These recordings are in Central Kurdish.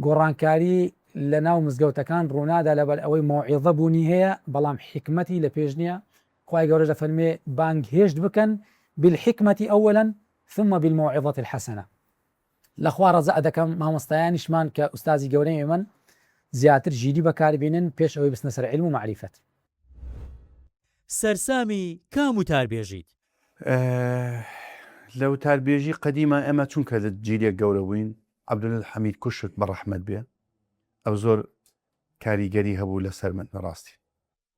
گۆڕانکاری لە ناو مزگەوتەکان ڕوونادا لەبەر ئەوەی مۆعیظە بوونی هەیە بەڵام حکمەتی لە پێش نییە. خوای گەورە دەفەرمێ بانگهێشت بکەن بالحکمة أولا ثم بالموعظة الحسنة. لەخوا ڕەزا دەکەم مامۆستایانیشمان کە ئوستازی گەورەی من زیاتر ژیری بەکاربێنن پێش ئەوەی بستنە سەر عیلم و معریفەت. سەرسامی کام وتاربێژیت؟ لە وتاربێژی قەدیمە ئێمە چونکە لە جیرێک گەورە بووین عەبدولحەمید کوشت بە ڕەحمەت بێ ئەو زۆر کاریگەری هەبوو لەسەر من بەڕاستی.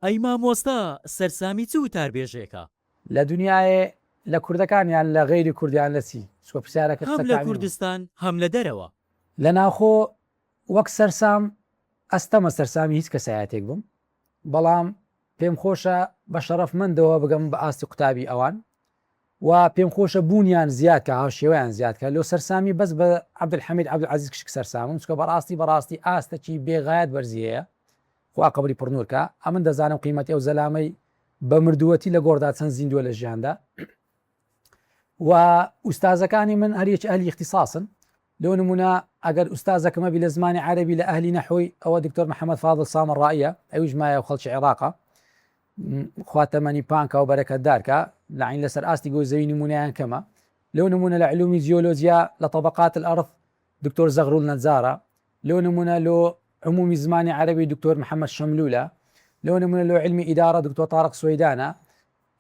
ئەی مامۆستا سەرسامی چ وتاربێژێکە؟ لە دنیاە لە کوردەکانیان لە غەیری کوردیان لەسی سوە پرسیارەکە هەم لە کوردستان هەم لە دەرەوە لە ناوخۆ وەک سەرسام ئەستەمە سەرسامی هیچ کەسایەتێک بووم بەڵام پێم خۆشە بە شەرەفمەندەوە بگەم بە ئاستی قوتابی ئەوان و پێم خۆشە بوونیان زیاد کە هاوشێوەیان زیادکە لەو سەرسامی بەس بە عەبدولحەمید عەبدولعەزیز کشک سەرسامم چکە بەڕاستی ئاستەکی بێغایەت بەرزیەیە خوا قەبری پڕنوورکە ئەمن دەزانم قیمەتی ئەو زەلامەی بە مردووەتی لە گۆڕدا چەند زیندووە لە ژیاندا و ئوستازەکانی من هەریەکی ئەهلی اختصاصن. لەو نمونە ئەگەر ئوستازەکەمە بی لە زمانی عەرەبی لە ئەهلی نەحوی ئەوە دکتۆر محەممەد فاضل سامڕائیە ئەویش مایە و خەڵکی عێراقە خوا تەمەنی پانکە و بەرەکەتدارکە لە عین لەسەر ئاستی گۆی زەوی نمونەیان کەمە. لەو نمونە لە علومی جیۆلۆجیا لە طبقات الأرض دکتۆر زەغرول نەجارە. لەو نمونە لۆ عمومی زمانی عەرەبی دکتۆر محەممەد شەملولە. لەو نمونە لۆ علمی ئیدارە دکتۆر تارق سوەیدانە.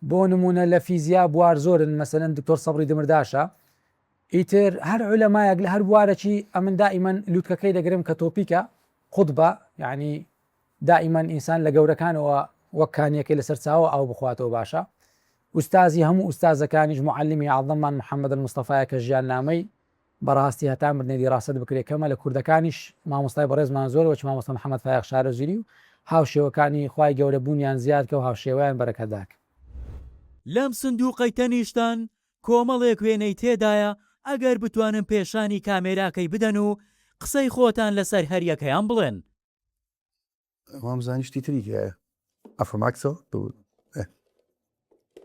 بۆ نمونە لە فیزیا بوار زۆرن مەسەلەن دکتۆر سەبری دمرداشە. ئیتر هەر عولەمایەک لە هەر بوارەکی ئەمن دائیمەن لووتکەکەی دەگرم کە تۆپیکە قوتبە یعنی دائیمەن ئینسان لە گەورەکانەوە وەک کانیەکەی لەسەر چاوە ئەو بخواتەوە باشە. ئوستازی هەموو ئوستازەکانیش معلمی عەظەممان محەممەد المستەفایە کە ژیان نامەی بەڕاستی هەتا مردنێدی ڕاست بکرێکەمە لە کوردەکانیش مامۆستای بەڕێزمان زۆر وەچ مامۆستا محەممەد فایق شارەزویری و هاوشێوەکانی خوای گەورە بوونیان زیاد کە و هاوشێوەیان بەرەکەتداک. لەم سندوقەی تەنیشتان کۆمەڵێک وێنەی تێدایە ئەگەر بتوانن پێشانی کامێراکەی بدەن و قسەی خۆتان لەسەر هەریەکەیان بڵێن. وامزانیشتی تریکە ئەفرماکسۆ